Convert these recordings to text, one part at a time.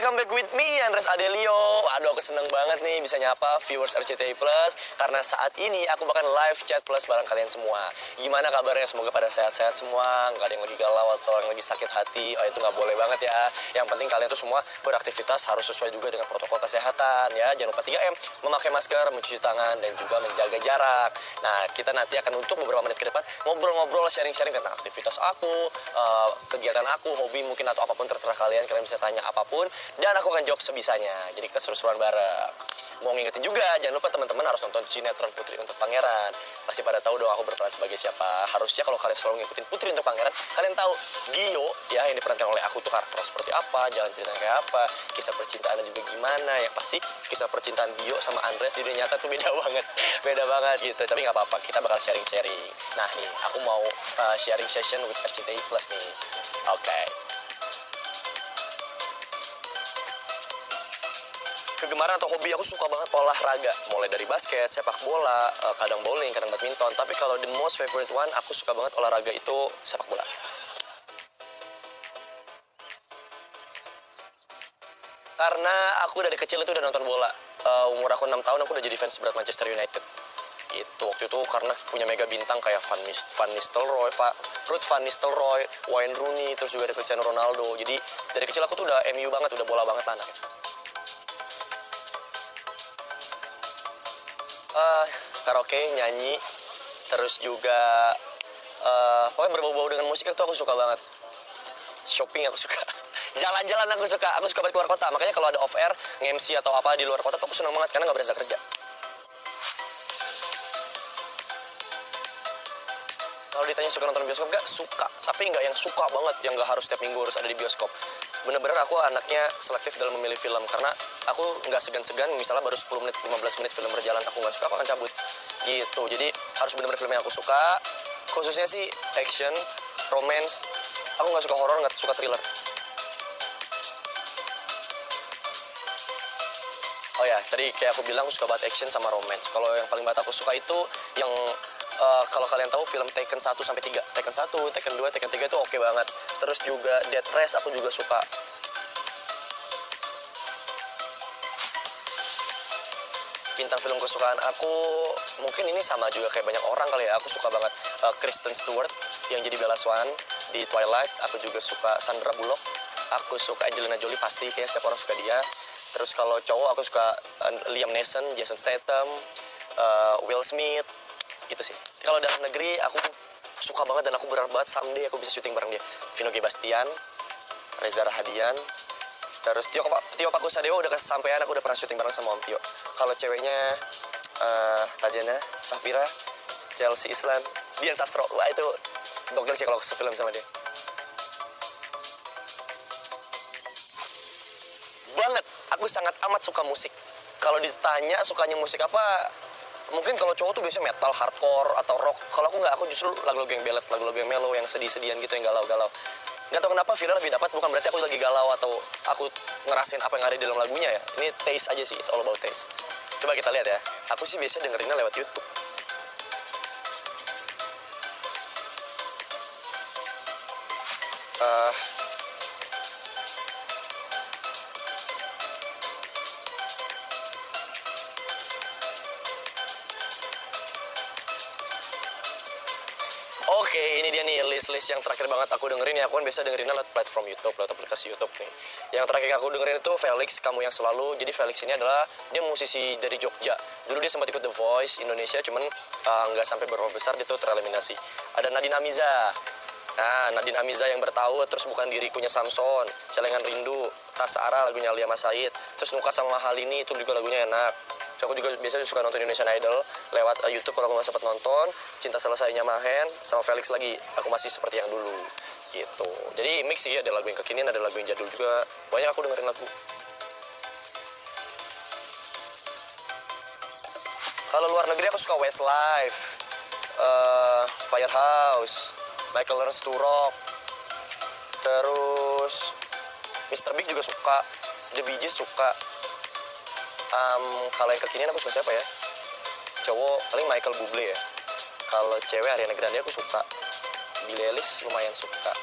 welcome back with me, Andres Adelio. Aduh, aku seneng banget nih bisa nyapa viewers RCTI Plus. Karena saat ini aku bakal live chat plus bareng kalian semua. Gimana kabarnya? Semoga pada sehat-sehat semua. Nggak ada yang lagi galau atau yang lagi sakit hati. Oh, itu nggak boleh banget ya. Yang penting kalian tuh semua beraktivitas harus sesuai juga dengan protokol kesehatan ya. Jangan lupa 3M, memakai masker, mencuci tangan, dan juga menjaga jarak. Nah, kita nanti akan untuk beberapa menit ke depan ngobrol-ngobrol, sharing-sharing tentang aktivitas aku, kegiatan aku, hobi mungkin atau apapun terserah kalian. Kalian bisa tanya apapun dan aku akan jawab sebisanya. Jadi kita seru-seruan bareng. Mau ngingetin juga, jangan lupa teman-teman harus nonton sinetron Putri Untuk Pangeran. Pasti pada tahu dong aku berperan sebagai siapa. Harusnya kalau kalian selalu ngikutin Putri Untuk Pangeran, kalian tahu Gio ya yang diperankan oleh aku tuh karakter seperti apa, jalan ceritanya kayak apa, kisah percintaan juga gimana. Yang pasti kisah percintaan Gio sama Andres di dunia nyata tuh beda banget. Beda banget gitu. Tapi nggak apa-apa, kita bakal sharing-sharing. Nah nih, aku mau sharing session with RCTI Plus nih. Oke. Kegemaran atau hobi aku suka banget olahraga, mulai dari basket, sepak bola, kadang bowling, kadang badminton. Tapi kalau the most favorite one, aku suka banget olahraga itu sepak bola. Karena aku dari kecil itu udah nonton bola. Umur aku 6 tahun aku udah jadi fans berat Manchester United. Itu waktu itu karena punya mega bintang kayak Van Nistelrooy, Ruud van Nistelrooy, Wayne Rooney, terus juga ada Cristiano Ronaldo. Jadi dari kecil aku tuh udah MU banget, udah bola banget lah anaknya. Karaoke, nyanyi, terus juga pokoknya berbau-bau dengan musik itu aku suka banget. Shopping aku suka, jalan-jalan aku suka banget keluar kota. Makanya kalau ada off air, nge-MC atau apa di luar kota tuh aku senang banget karena nggak berasa kerja. Kalau ditanya suka nonton bioskop gak? Suka, tapi nggak yang suka banget, yang nggak harus setiap minggu harus ada di bioskop. Bener-bener aku anaknya selektif dalam memilih film, karena aku nggak segan-segan, misalnya baru 10 menit, 15 menit film berjalan, aku nggak suka, aku akan cabut. Gitu, jadi harus bener-bener film yang aku suka, khususnya sih action, romance, aku nggak suka horor, nggak suka thriller. Oh ya, tadi kayak aku bilang aku suka banget action sama romance. Kalau yang paling banget aku suka itu yang kalau kalian tahu film Taken 1 sampai 3. Taken 1, Taken 2, Taken 3 itu oke banget. Terus juga Dead Race aku juga suka. Bintang film kesukaan aku mungkin ini sama juga kayak banyak orang kali ya. Aku suka banget Kristen Stewart yang jadi Bella Swan di Twilight. Aku juga suka Sandra Bullock. Aku suka Angelina Jolie, pasti kayak setiap orang suka dia. Terus kalau cowok aku suka Liam Neeson, Jason Statham, Will Smith. Itu sih. Kalau dalam negeri aku suka banget dan aku berharap banget someday aku bisa syuting bareng dia. Vino G. Bastian, Reza Rahadian, terus Tio Pakusadewa udah kesampaian, aku udah pernah syuting bareng sama Om Tio. Kalau ceweknya Tajana, Safira, Chelsea Islan, Dian Sastro. Wah itu gokil sih kalau sefilm sama dia. Banget, aku sangat amat suka musik. Kalau ditanya sukanya musik apa, mungkin kalau cowok tuh biasanya metal, hardcore, atau rock. Kalau aku nggak, aku justru lagu-lagu yang ballad, lagu-lagu yang mellow, yang sedih-sedihan gitu, yang galau-galau. Nggak tahu kenapa Vira lebih dapat, bukan berarti aku lagi galau atau aku ngerasain apa yang ada di dalam lagunya ya. Ini taste aja sih, it's all about taste. Coba kita lihat ya, aku sih biasanya dengerinnya lewat YouTube. Oke, ini dia nih list-list yang terakhir banget aku dengerin ya. Aku kan biasa dengerinnya lewat platform YouTube, lewat aplikasi YouTube nih. Yang terakhir aku dengerin itu Felix, Kamu Yang Selalu. Jadi Felix ini adalah, dia musisi dari Jogja. Dulu dia sempat ikut The Voice Indonesia, cuman nggak sampai berapa besar, dia tuh tereliminasi. Ada Nadine Amiza. Nah, Nadine Amiza yang bertahu, terus Bukan Dirikunya Samson, Celengan Rindu, Rasa Ara lagunya Lia Mas Said, terus Nuka Sama Halini itu juga lagunya enak. So, aku juga biasanya suka nonton Indonesian Idol lewat YouTube kalau aku nggak sempat nonton. Cinta Selesainya Mahen sama Felix lagi, Aku Masih Seperti Yang Dulu gitu. Jadi mix sih, ada lagu yang kekinian, ada lagu yang jadul juga. Banyak aku dengerin lagu. Kalau luar negeri aku suka Westlife, Firehouse, Michael Learns to Rock, terus Mr. Big juga suka, The Bee Gees suka. Kalau yang kekinian aku suka siapa ya? Cowok paling Michael Bublé ya. Kalau cewek Ariana Grande aku suka. Billie Eilish lumayan suka.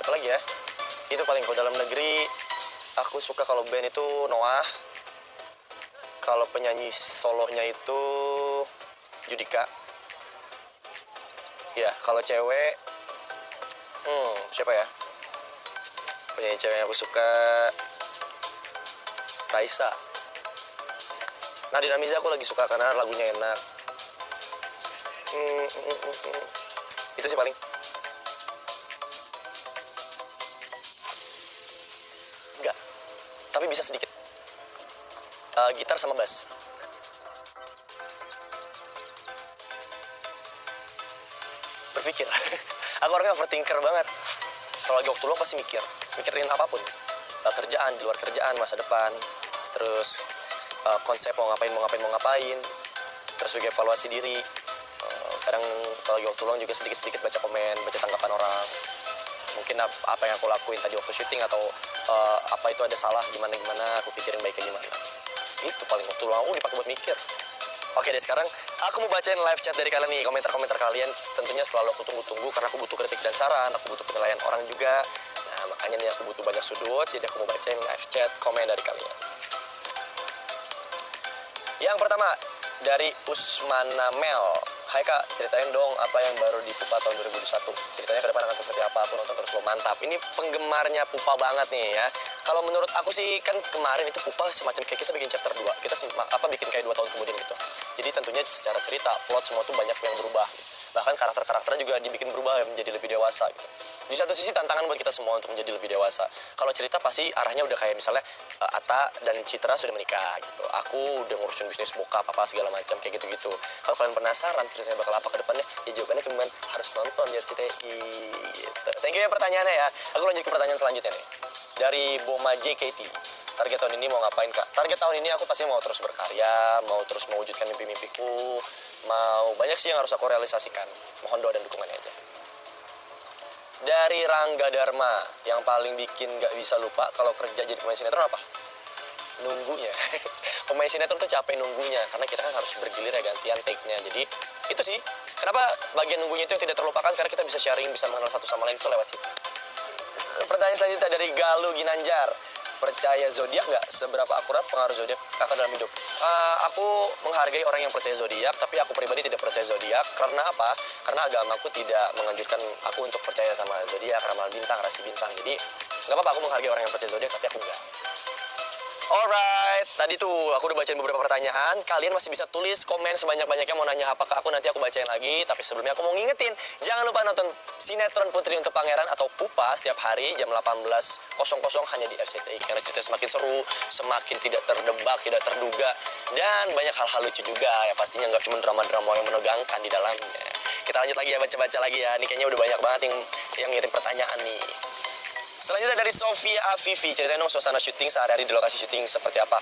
Siapa lagi ya? Itu paling. Kalau dalam negeri aku suka kalau band itu Noah. Kalau penyanyi solonya itu Judika. Ya, kalau cewek siapa ya? Penyanyi cewek yang aku suka Raisa. Nadine Amiza aku lagi suka karena lagunya enak. Itu sih paling. Enggak, tapi bisa sedikit. Gitar sama bass. Berpikir. Aku orangnya overthinker banget. Kalau lagi waktu luang pasti mikirin apapun. Kerjaan, di luar kerjaan, masa depan, terus konsep mau ngapain, terus juga evaluasi diri. Kadang kalau lagi waktu luang juga sedikit-sedikit baca komen, baca tanggapan orang. Mungkin apa yang aku lakuin tadi waktu syuting atau apa itu ada salah gimana, aku pikirin baiknya gimana. Itu paling waktu luang dipakai buat mikir. Oke deh, sekarang aku mau bacain live chat dari kalian nih, komentar-komentar kalian. Tentunya selalu aku tunggu-tunggu karena aku butuh kritik dan saran, aku butuh penilaian orang juga. Nah, makanya nih aku butuh banyak sudut, jadi aku mau bacain live chat komen dari kalian. Yang pertama, dari Usmana Mel. Hai Kak, ceritain dong apa yang baru di Pupa tahun 2021. Ceritanya ke depan akan seperti apa, aku nonton terus lo. Mantap, ini penggemarnya Pupa banget nih ya. Kalau menurut aku sih, kan kemarin itu Pupa semacam kayak kita bikin chapter 2. Kita bikin kayak 2 tahun kemudian gitu. Jadi tentunya secara cerita, plot semua tuh banyak yang berubah. Bahkan karakter-karakternya juga dibikin berubah menjadi lebih dewasa gitu. Di satu sisi tantangan buat kita semua untuk menjadi lebih dewasa. Kalau cerita pasti arahnya udah kayak misalnya Atta dan Citra sudah menikah gitu. Aku udah ngurusin bisnis bokap apa segala macam kayak gitu-gitu. Kalau kalian penasaran ceritanya bakal apa ke depannya, ya jawabannya cuma harus nonton ya CTI gitu. Thank you ya pertanyaannya ya. Aku lanjut ke pertanyaan selanjutnya nih. Dari Boma JKT. Target tahun ini mau ngapain Kak? Target tahun ini aku pasti mau terus berkarya, mau terus mewujudkan mimpi-mimpiku, mau banyak sih yang harus aku realisasikan. Mohon doa dan dukungannya aja. Dari Rangga Dharma, yang paling bikin gak bisa lupa kalau kerja jadi pemain sinetron apa? Nunggunya. Pemain sinetron tuh capek nunggunya, karena kita kan harus bergilir ya gantian take-nya. Jadi itu sih, kenapa bagian nunggunya itu yang tidak terlupakan, karena kita bisa sharing, bisa mengenal satu sama lain itu lewat situ. Pertanyaan selanjutnya dari Galuh Ginanjar. Percaya zodiak nggak? Seberapa akurat pengaruh zodiak kakak dalam hidup? Aku menghargai orang yang percaya zodiak, tapi aku pribadi tidak percaya zodiak. Karena apa? Karena agamaku tidak menganjurkan aku untuk percaya sama zodiak, ramalan bintang, rasi bintang. Jadi nggak apa-apa aku menghargai orang yang percaya zodiak, tapi aku enggak. Alright, tadi tuh aku udah bacain beberapa pertanyaan. Kalian masih bisa tulis komen sebanyak-banyaknya mau nanya apa ke aku, nanti aku bacain lagi. Tapi sebelumnya aku mau ngingetin, jangan lupa nonton sinetron Putri untuk Pangeran atau Pupa setiap hari jam 18.00 hanya di RCTI. Karena cerita semakin seru, semakin tidak terdebak, tidak terduga, dan banyak hal-hal lucu juga ya. Pastinya nggak cuma drama-drama yang menegangkan di dalamnya. Kita lanjut lagi ya, baca-baca lagi ya. Ini kayaknya udah banyak banget yang ngirim pertanyaan nih. Selanjutnya dari Sofia Afifi, ceritain dong suasana syuting sehari-hari di lokasi syuting seperti apa.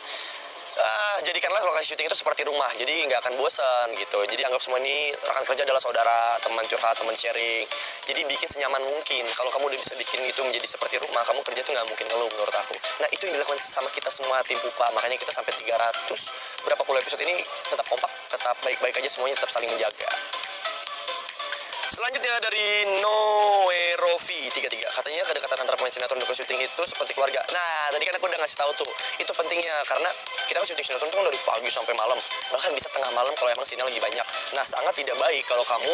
Jadikanlah lokasi syuting itu seperti rumah, jadi nggak akan bosan gitu. Jadi anggap semua ini rekan kerja adalah saudara, teman curhat, teman sharing. Jadi bikin senyaman mungkin. Kalau kamu udah bisa bikin itu menjadi seperti rumah, kamu kerja tuh nggak mungkin ngeluh menurut aku. Nah itu yang dilakukan sama kita semua tim Pupa, makanya kita sampai 300 berapa puluh episode ini tetap kompak, tetap baik-baik aja semuanya, tetap saling menjaga. Selanjutnya dari Noerovi 33. Katanya kedekatan antara pemain sinetron dan syuting itu seperti keluarga. Nah, tadi kan aku udah ngasih tahu tuh. Itu pentingnya karena kita kan syuting sinetron itu kan dari pagi sampai malam. Bahkan bisa tengah malam kalau emang sinyal lagi banyak. Nah, sangat tidak baik kalau kamu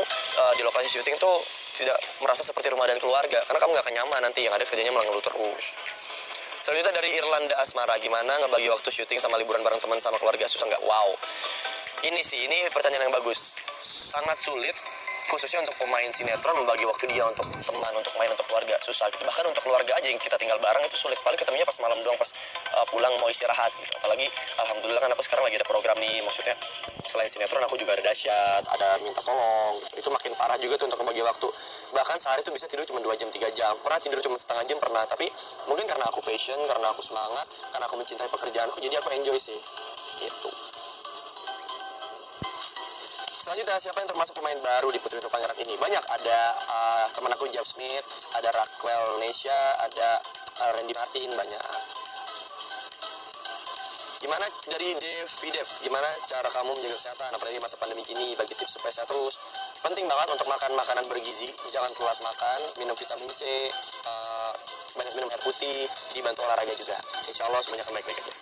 di lokasi syuting tuh tidak merasa seperti rumah dan keluarga. Karena kamu gak akan nyaman nanti, yang ada kerjanya malah ngeluh terus. Selanjutnya dari Irlanda Asmara. Gimana ngebagi waktu syuting sama liburan bareng teman sama keluarga? Susah nggak? Wow. Ini pertanyaan yang bagus. Sangat sulit. Khususnya untuk pemain sinetron membagi waktu dia untuk teman, untuk main, untuk keluarga susah gitu. Bahkan untuk keluarga aja yang kita tinggal bareng itu sulit. Paling ketemunya pas malam doang, pas pulang mau istirahat gitu. Apalagi alhamdulillah kan aku sekarang lagi ada program nih, maksudnya selain sinetron aku juga ada dahsyat, ada minta tolong. Itu makin parah juga tuh untuk membagi waktu. Bahkan sehari tuh bisa tidur cuma 2 jam 3 jam. Pernah tidur cuma setengah jam pernah, tapi mungkin karena aku passion, karena aku semangat, karena aku mencintai pekerjaanku, jadi aku enjoy sih. Gitu. Selanjutnya, siapa yang termasuk pemain baru di Putri untuk Pangeran ini? Banyak, ada teman aku Jeff Smith, ada Raquel Nesha, ada Randy Martin, banyak. Gimana dari Dev, gimana cara kamu menjaga kesehatan, apalagi masa pandemi ini, bagi tips supaya sehat terus? Penting banget untuk makan makanan bergizi, jangan telat makan, minum vitamin C, banyak minum air putih, dibantu olahraga juga. Insya Allah semuanya akan baik-baik aja.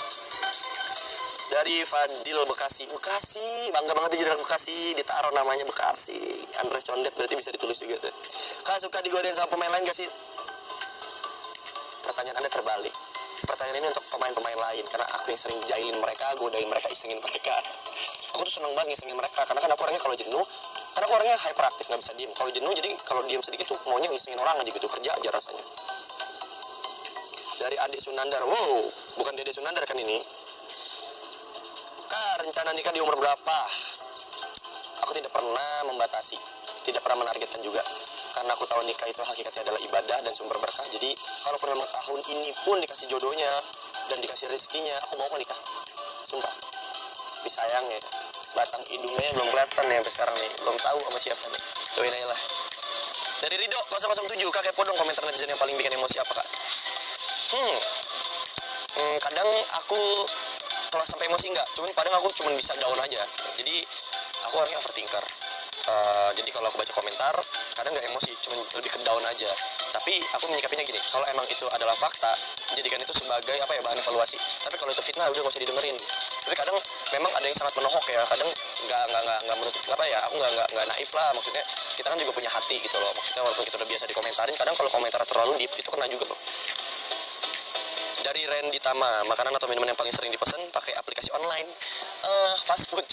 Dari Fadil Bekasi, bangga banget di Jalan Bekasi, ditaruh namanya Bekasi. Andres Condet berarti bisa ditulis juga tuh. Kak, suka digodain sama pemain lain gak sih? Pertanyaan Anda terbalik. Pertanyaan ini untuk pemain-pemain lain, karena aku yang sering jailin mereka, godain mereka, isengin mereka. Aku tuh seneng banget ngisengin mereka, karena kan aku orangnya kalau jenuh, karena aku orangnya hyperaktif, nggak bisa diem. Kalau jenuh, jadi kalau diem sedikit tuh maunya ngisengin orang aja gitu, kerja aja rasanya. Dari Adik Sunandar, wow, bukan Dede Sunandar kan ini? Kak, rencana nikah di umur berapa? Aku tidak pernah membatasi, tidak pernah menargetkan juga. Karena aku tahu nikah itu hakikatnya adalah ibadah dan sumber berkah. Jadi kalau pun memang tahun ini pun dikasih jodohnya dan dikasih rezekinya, aku mau menikah. Sumpah. Tapi sayang ya, batang hidungnya belum kelihatan ya sampai sekarang nih. Belum tahu sama siapa nih. Doain aja lah. Dari Rido 007, Kak, kepo dong komentar netizen yang paling bikin emosi apa, Kak? Kadang aku kalau sampai emosi enggak, cuman kadang aku cuma bisa down aja. Jadi aku orangnya overthinker. Jadi kalau aku baca komentar kadang nggak emosi, cuma lebih ke down aja. Tapi aku menyikapinya gini, kalau emang itu adalah fakta, jadikan itu sebagai bahan evaluasi. Tapi kalau itu fitnah udah nggak usah didengerin. Tapi kadang memang ada yang sangat menohok ya, kadang nggak menutup aku nggak naif lah, maksudnya kita kan juga punya hati gitu loh. Maksudnya walaupun kita udah biasa dikomentarin, kadang kalau komentar terlalu deep itu kena juga loh. Dari Randy Tama, makanan atau minuman yang paling sering dipesan pakai aplikasi online? Fast food.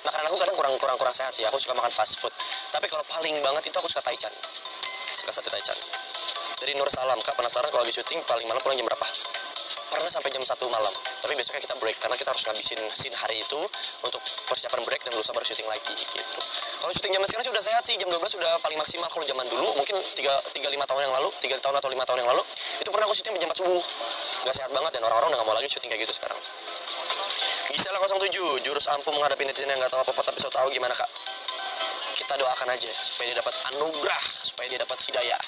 Makanan aku kadang kurang sehat sih. Aku suka makan fast food. Tapi kalau paling banget itu aku suka taichan. Suka sate taichan. Dari Nur Salam, Kak, penasaran kalau lagi syuting paling malam pulang jam berapa? Pernah sampai jam 1 malam. Tapi besoknya kita break karena kita harus ngabisin scene hari itu untuk persiapan break dan lusa baru syuting lagi gitu. Kalau syuting zaman sekarang sih udah sehat sih, jam 12 sudah paling maksimal. Kalau zaman dulu mungkin 3-5 tahun yang lalu, 3 tahun atau 5 tahun yang lalu, itu pernah aku syuting jam 4 subuh. Gak sehat banget dan orang-orang udah gak mau lagi syuting kayak gitu sekarang. Gisela 07, jurus ampuh menghadapi netizen yang gak tahu apa-apa tapi so tahu gimana, Kak? Kita doakan aja supaya dia dapat anugerah, supaya dia dapat hidayah.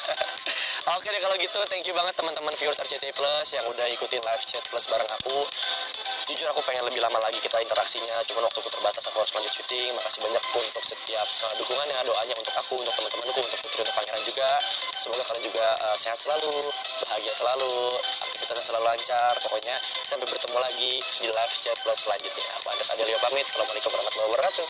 Oke deh kalau gitu, thank you banget teman-teman viewers RCTI Plus yang udah ikutin live chat plus bareng aku. Jujur aku pengen lebih lama lagi kita interaksinya, cuman waktuku terbatas, aku harus lanjut syuting. Makasih banyak untuk setiap dukungannya, doanya untuk aku, untuk teman-temanku, untuk Putri, untuk Pangeran juga. Semoga kalian juga sehat selalu, bahagia selalu, aktivitasnya selalu lancar. Pokoknya sampai bertemu lagi di live chat plus selanjutnya. Aku Andes Adelio pamit. Assalamualaikum warahmatullahi wabarakatuh.